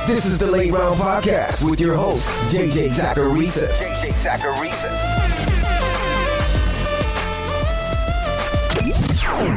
This is the Late Round Podcast with your host, JJ Zacharisa.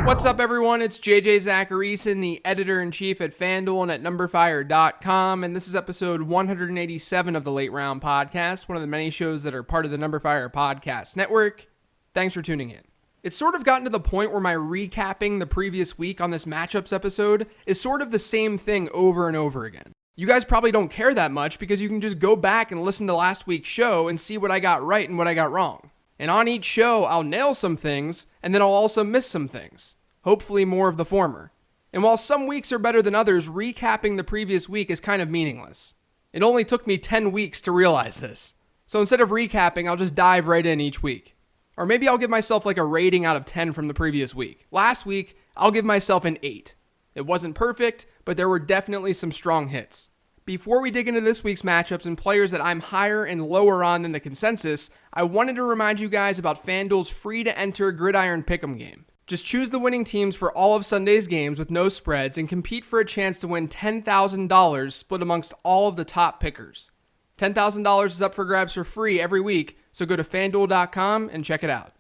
What's up, everyone? It's JJ Zacharisa, the editor-in-chief at FanDuel and at NumberFire.com, and this is episode 187 of the Late Round Podcast, one of the many shows that are part of the NumberFire Podcast Network. Thanks for tuning in. It's sort of gotten to the point where my recapping the previous week on this matchups episode is sort of the same thing over and over again. You guys probably don't care that much because you can just go back and listen to last week's show and see what I got right and what I got wrong. And on each show, I'll nail some things, and then I'll also miss some things. Hopefully more of the former. And while some weeks are better than others, recapping the previous week is kind of meaningless. It only took me 10 weeks to realize this. So instead of recapping, I'll just dive right in each week. Or maybe I'll give myself like a rating out of 10 from the previous week. Last week, I'll give myself an 8. It wasn't perfect, but there were definitely some strong hits. Before we dig into this week's matchups and players that I'm higher and lower on than the consensus, I wanted to remind you guys about FanDuel's free-to-enter Gridiron Pick'em game. Just choose the winning teams for all of Sunday's games with no spreads and compete for a chance to win $10,000 split amongst all of the top pickers. $10,000 is up for grabs for free every week, so go to FanDuel.com and check it out.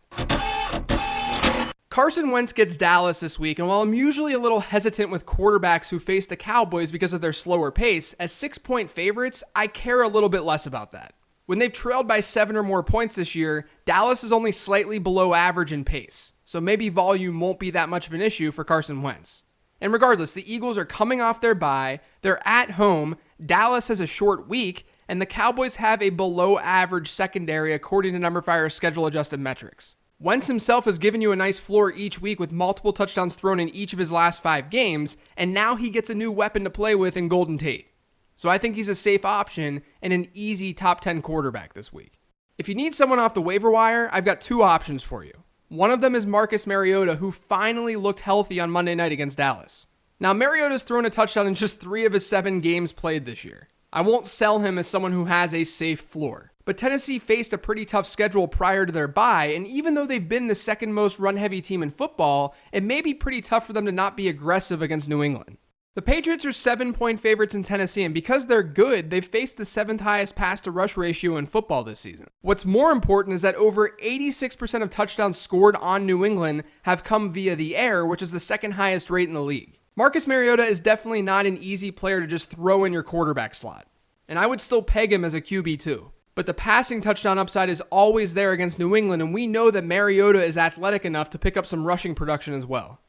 Carson Wentz gets Dallas this week, and while I'm usually a little hesitant with quarterbacks who face the Cowboys because of their slower pace, as 6-point favorites, I care a little bit less about that. When they've trailed by 7 or more points this year, Dallas is only slightly below average in pace, so maybe volume won't be that much of an issue for Carson Wentz. And regardless, the Eagles are coming off their bye, they're at home, Dallas has a short week, and the Cowboys have a below-average secondary according to NumberFire's schedule-adjusted metrics. Wentz himself has given you a nice floor each week with multiple touchdowns thrown in each of his last 5 games, and now he gets a new weapon to play with in Golden Tate. So I think he's a safe option and an easy top 10 quarterback this week. If you need someone off the waiver wire, I've got 2 options for you. One of them is Marcus Mariota, who finally looked healthy on Monday night against Dallas. Now, Mariota's thrown a touchdown in just 3 of his 7 games played this year. I won't sell him as someone who has a safe floor. But Tennessee faced a pretty tough schedule prior to their bye, and even though they've been the second most run-heavy team in football, it may be pretty tough for them to not be aggressive against New England. The Patriots are 7-point favorites in Tennessee, and because they're good, they've faced the 7th highest pass-to-rush ratio in football this season. What's more important is that over 86% of touchdowns scored on New England have come via the air, which is the 2nd highest rate in the league. Marcus Mariota is definitely not an easy player to just throw in your quarterback slot, and I would still peg him as a QB too. But the passing touchdown upside is always there against New England, and we know that Mariota is athletic enough to pick up some rushing production as well.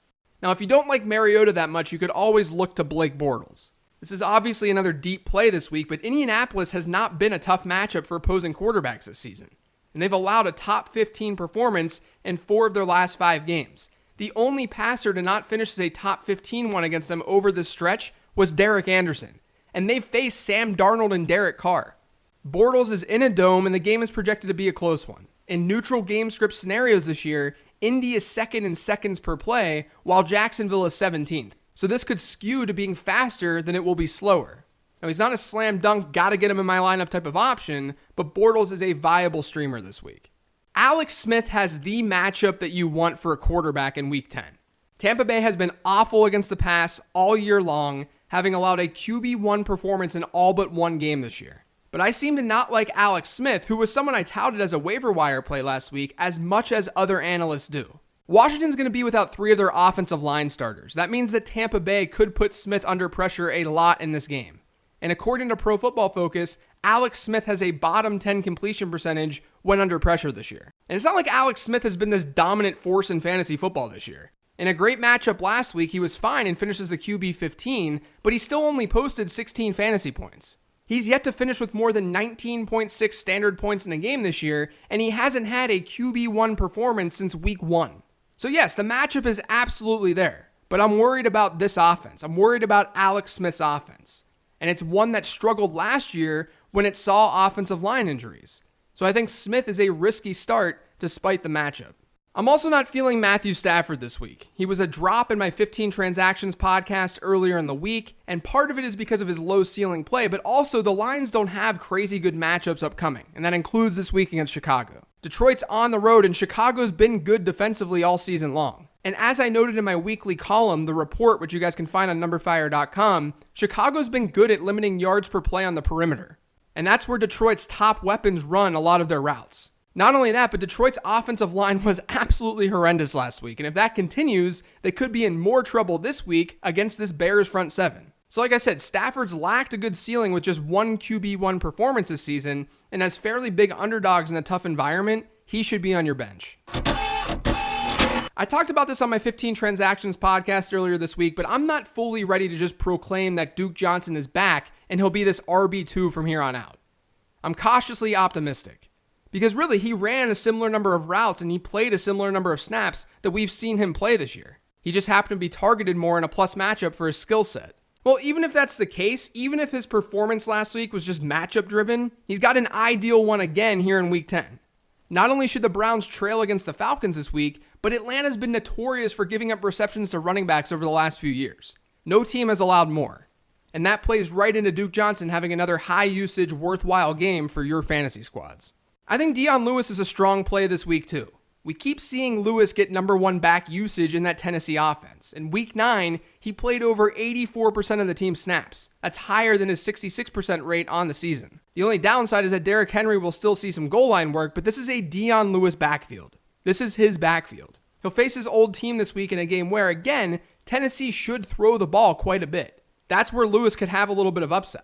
Now, if you don't like Mariota that much, you could always look to Blake Bortles. This is obviously another deep play this week, but Indianapolis has not been a tough matchup for opposing quarterbacks this season, and they've allowed a top 15 performance in 4 of their last 5 games. The only passer to not finish as a top 15 one against them over this stretch was Derek Anderson, and they've faced Sam Darnold and Derek Carr. Bortles is in a dome, and the game is projected to be a close one. In neutral game script scenarios this year, Indy is 2nd in seconds per play, while Jacksonville is 17th. So this could skew to being faster than it will be slower. Now, he's not a slam dunk, gotta get him in my lineup type of option, but Bortles is a viable streamer this week. Alex Smith has the matchup that you want for a quarterback in Week 10. Tampa Bay has been awful against the pass all year long, having allowed a QB1 performance in all but 1 game this year. But I seem to not like Alex Smith, who was someone I touted as a waiver wire play last week, as much as other analysts do. Washington's going to be without 3 of their offensive line starters. That means that Tampa Bay could put Smith under pressure a lot in this game. And according to Pro Football Focus, Alex Smith has a bottom 10 completion percentage when under pressure this year. And it's not like Alex Smith has been this dominant force in fantasy football this year. In a great matchup last week, he was fine and finishes the QB 15, but he still only posted 16 fantasy points. He's yet to finish with more than 19.6 standard points in a game this year, and he hasn't had a QB1 performance since week 1. So yes, the matchup is absolutely there, but I'm worried about this offense. I'm worried about Alex Smith's offense, and it's one that struggled last year when it saw offensive line injuries. So I think Smith is a risky start despite the matchup. I'm also not feeling Matthew Stafford this week. He was a drop in my 15 Transactions podcast earlier in the week, and part of it is because of his low ceiling play, but also the Lions don't have crazy good matchups upcoming, and that includes this week against Chicago. Detroit's on the road, and Chicago's been good defensively all season long. And as I noted in my weekly column, The Report, which you guys can find on numberfire.com, Chicago's been good at limiting yards per play on the perimeter. And that's where Detroit's top weapons run a lot of their routes. Not only that, but Detroit's offensive line was absolutely horrendous last week. And if that continues, they could be in more trouble this week against this Bears front seven. So like I said, Stafford's lacked a good ceiling with just one QB1 performance this season, and as fairly big underdogs in a tough environment, he should be on your bench. I talked about this on my 15 Transactions podcast earlier this week, but I'm not fully ready to just proclaim that Duke Johnson is back and he'll be this RB2 from here on out. I'm cautiously optimistic. Because really, he ran a similar number of routes and he played a similar number of snaps that we've seen him play this year. He just happened to be targeted more in a plus matchup for his skill set. Well, even if that's the case, even if his performance last week was just matchup driven, he's got an ideal one again here in week 10. Not only should the Browns trail against the Falcons this week, but Atlanta's been notorious for giving up receptions to running backs over the last few years. No team has allowed more. And that plays right into Duke Johnson having another high usage, worthwhile game for your fantasy squads. I think Dion Lewis is a strong play this week too. We keep seeing Lewis get number one back usage in that Tennessee offense. In week 9, he played over 84% of the team's snaps. That's higher than his 66% rate on the season. The only downside is that Derrick Henry will still see some goal line work, but this is a Dion Lewis backfield. This is his backfield. He'll face his old team this week in a game where, again, Tennessee should throw the ball quite a bit. That's where Lewis could have a little bit of upside.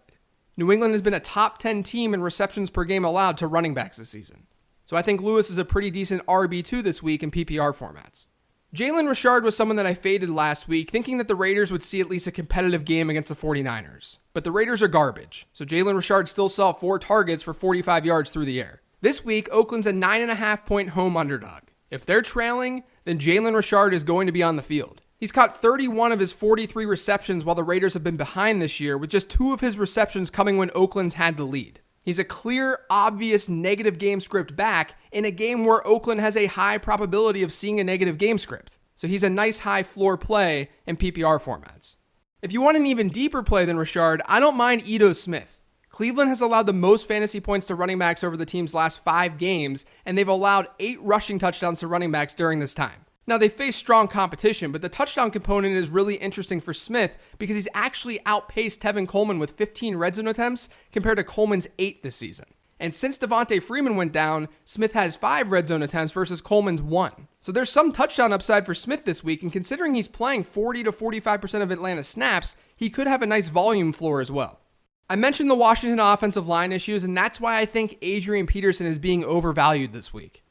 New England has been a top 10 team in receptions per game allowed to running backs this season. So I think Lewis is a pretty decent RB2 this week in PPR formats. Jalen Richard was someone that I faded last week, thinking that the Raiders would see at least a competitive game against the 49ers. But the Raiders are garbage, so Jalen Richard still saw 4 targets for 45 yards through the air. This week, Oakland's a 9.5-point home underdog. If they're trailing, then Jalen Richard is going to be on the field. He's caught 31 of his 43 receptions while the Raiders have been behind this year, with just 2 of his receptions coming when Oakland's had the lead. He's a clear, obvious negative game script back in a game where Oakland has a high probability of seeing a negative game script. So he's a nice high floor play in PPR formats. If you want an even deeper play than Richard, I don't mind Ito Smith. Cleveland has allowed the most fantasy points to running backs over the team's last 5 games, and they've allowed 8 rushing touchdowns to running backs during this time. Now, they face strong competition, but the touchdown component is really interesting for Smith because he's actually outpaced Tevin Coleman with 15 red zone attempts compared to Coleman's 8 this season. And since Devontae Freeman went down, Smith has 5 red zone attempts versus Coleman's 1. So there's some touchdown upside for Smith this week, and considering he's playing 40 to 45% of Atlanta's snaps, he could have a nice volume floor as well. I mentioned the Washington offensive line issues, and that's why I think Adrian Peterson is being overvalued this week.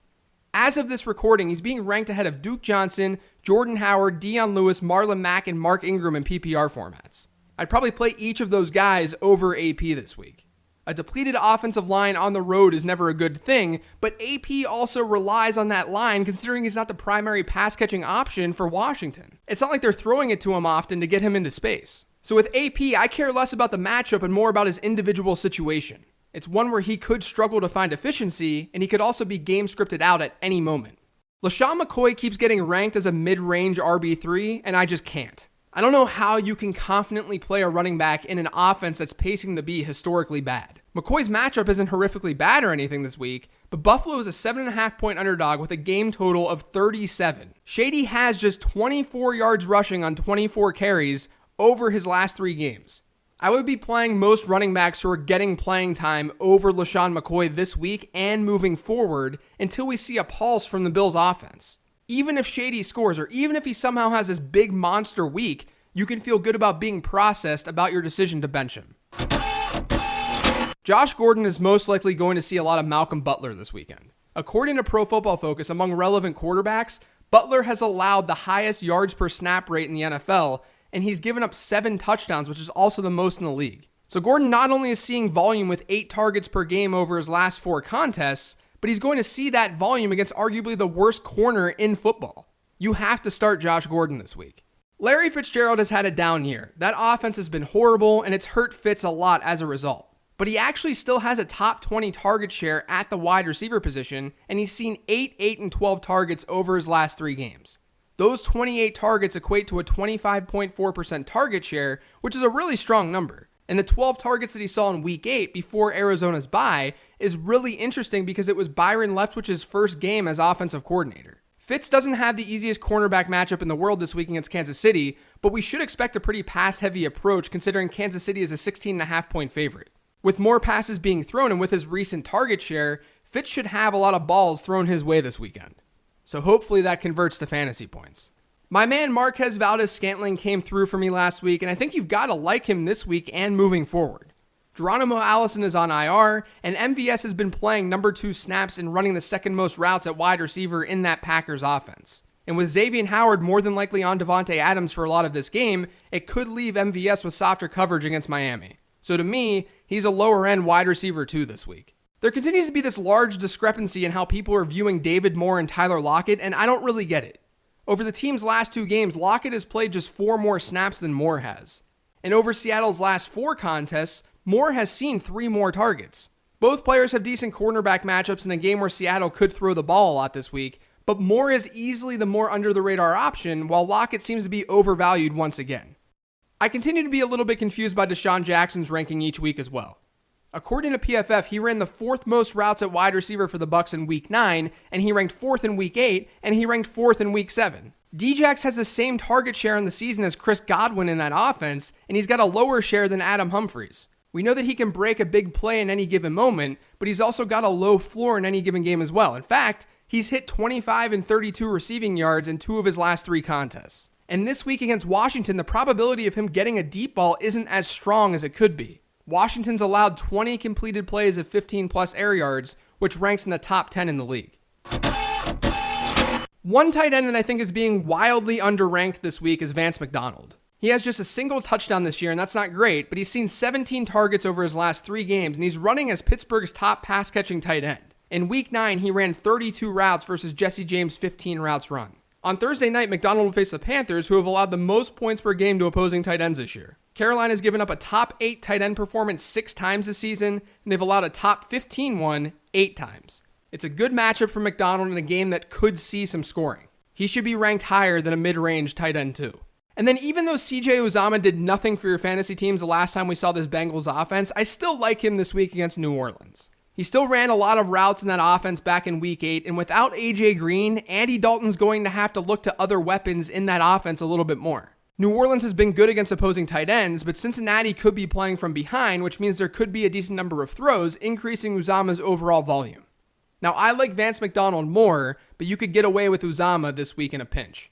As of this recording, he's being ranked ahead of Duke Johnson, Jordan Howard, Dion Lewis, Marlon Mack, and Mark Ingram in PPR formats. I'd probably play each of those guys over AP this week. A depleted offensive line on the road is never a good thing, but AP also relies on that line considering he's not the primary pass-catching option for Washington. It's not like they're throwing it to him often to get him into space. So with AP, I care less about the matchup and more about his individual situation. It's one where he could struggle to find efficiency, and he could also be game scripted out at any moment. LaShawn McCoy keeps getting ranked as a mid-range RB3, and I just can't. I don't know how you can confidently play a running back in an offense that's pacing to be historically bad. McCoy's matchup isn't horrifically bad or anything this week, but Buffalo is a 7.5-point underdog with a game total of 37. Shady has just 24 yards rushing on 24 carries over his last 3 games. I would be playing most running backs who are getting playing time over LaShawn McCoy this week and moving forward until we see a pulse from the Bills offense. Even if Shady scores, or even if he somehow has this big monster week, you can feel good about being processed about your decision to bench him. Josh Gordon is most likely going to see a lot of Malcolm Butler this weekend. According to Pro Football Focus, among relevant quarterbacks, Butler has allowed the highest yards per snap rate in the NFL, and he's given up 7 touchdowns, which is also the most in the league. So Gordon not only is seeing volume with 8 targets per game over his last 4 contests, but he's going to see that volume against arguably the worst corner in football. You have to start Josh Gordon this week. Larry Fitzgerald has had a down year. That offense has been horrible, and it's hurt Fitz a lot as a result. But he actually still has a top 20 target share at the wide receiver position, and he's seen 8, and 12 targets over his last 3 games. Those 28 targets equate to a 25.4% target share, which is a really strong number. And the 12 targets that he saw in week 8 before Arizona's bye is really interesting because it was Byron Leftwich's first game as offensive coordinator. Fitz doesn't have the easiest cornerback matchup in the world this week against Kansas City, but we should expect a pretty pass-heavy approach considering Kansas City is a 16.5-point favorite. With more passes being thrown and with his recent target share, Fitz should have a lot of balls thrown his way this weekend. So hopefully that converts to fantasy points. My man Marquez Valdes-Scantling came through for me last week, and I think you've got to like him this week and moving forward. Geronimo Allison is on IR, and MVS has been playing number 2 snaps and running the second most routes at wide receiver in that Packers offense. And with Xavier Howard more than likely on Devontae Adams for a lot of this game, it could leave MVS with softer coverage against Miami. So to me, he's a lower end wide receiver 2 this week. There continues to be this large discrepancy in how people are viewing David Moore and Tyler Lockett, and I don't really get it. Over the team's last 2 games, Lockett has played just 4 more snaps than Moore has. And over Seattle's last 4 contests, Moore has seen 3 more targets. Both players have decent cornerback matchups in a game where Seattle could throw the ball a lot this week, but Moore is easily the more under-the-radar option, while Lockett seems to be overvalued once again. I continue to be a little bit confused by Deshaun Jackson's ranking each week as well. According to PFF, he ran the 4th most routes at wide receiver for the Bucs in Week 9, and he ranked 4th in Week 8, and he ranked 4th in Week 7. Djax has the same target share in the season as Chris Godwin in that offense, and he's got a lower share than Adam Humphries. We know that he can break a big play in any given moment, but he's also got a low floor in any given game as well. In fact, he's hit 25 and 32 receiving yards in 2 of his last 3 contests. And this week against Washington, the probability of him getting a deep ball isn't as strong as it could be. Washington's allowed 20 completed plays of 15-plus air yards, which ranks in the top 10 in the league. One tight end that I think is being wildly underranked this week is Vance McDonald. He has just a single touchdown this year, and that's not great, but he's seen 17 targets over his last 3 games, and he's running as Pittsburgh's top pass-catching tight end. In Week 9, he ran 32 routes versus Jesse James' 15 routes run. On Thursday night, McDonald will face the Panthers, who have allowed the most points per game to opposing tight ends this year. Carolina's given up a top 8 tight end performance 6 times this season, and they've allowed a top 15 one 8 times. It's a good matchup for McDonald in a game that could see some scoring. He should be ranked higher than a mid-range tight end too. And then even though CJ Uzomah did nothing for your fantasy teams the last time we saw this Bengals offense, I still like him this week against New Orleans. He still ran a lot of routes in that offense back in Week 8, and without AJ Green, Andy Dalton's going to have to look to other weapons in that offense a little bit more. New Orleans has been good against opposing tight ends, but Cincinnati could be playing from behind, which means there could be a decent number of throws, increasing Uzomah's overall volume. Now, I like Vance McDonald more, but you could get away with Uzomah this week in a pinch.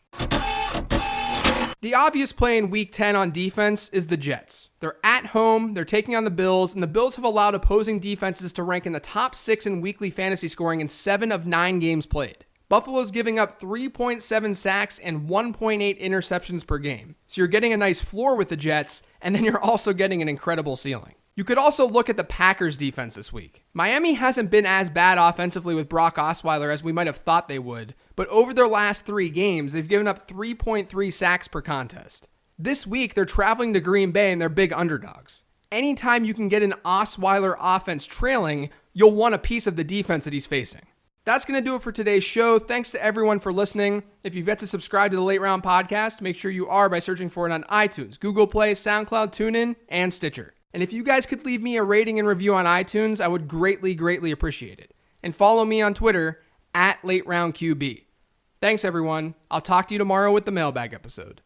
The obvious play in Week 10 on defense is the Jets. They're at home, they're taking on the Bills, and the Bills have allowed opposing defenses to rank in the top 6 in weekly fantasy scoring in 7 of 9 games played. Buffalo's giving up 3.7 sacks and 1.8 interceptions per game. So you're getting a nice floor with the Jets, and then you're also getting an incredible ceiling. You could also look at the Packers defense this week. Miami hasn't been as bad offensively with Brock Osweiler as we might have thought they would, but over their last 3 games, they've given up 3.3 sacks per contest. This week, they're traveling to Green Bay and they're big underdogs. Anytime you can get an Osweiler offense trailing, you'll want a piece of the defense that he's facing. That's going to do it for today's show. Thanks to everyone for listening. If you've yet to subscribe to the Late Round Podcast, make sure you are by searching for it on iTunes, Google Play, SoundCloud, TuneIn, and Stitcher. And if you guys could leave me a rating and review on iTunes, I would greatly, greatly appreciate it. And follow me on Twitter @LateRoundQB. Thanks, everyone. I'll talk to you tomorrow with the mailbag episode.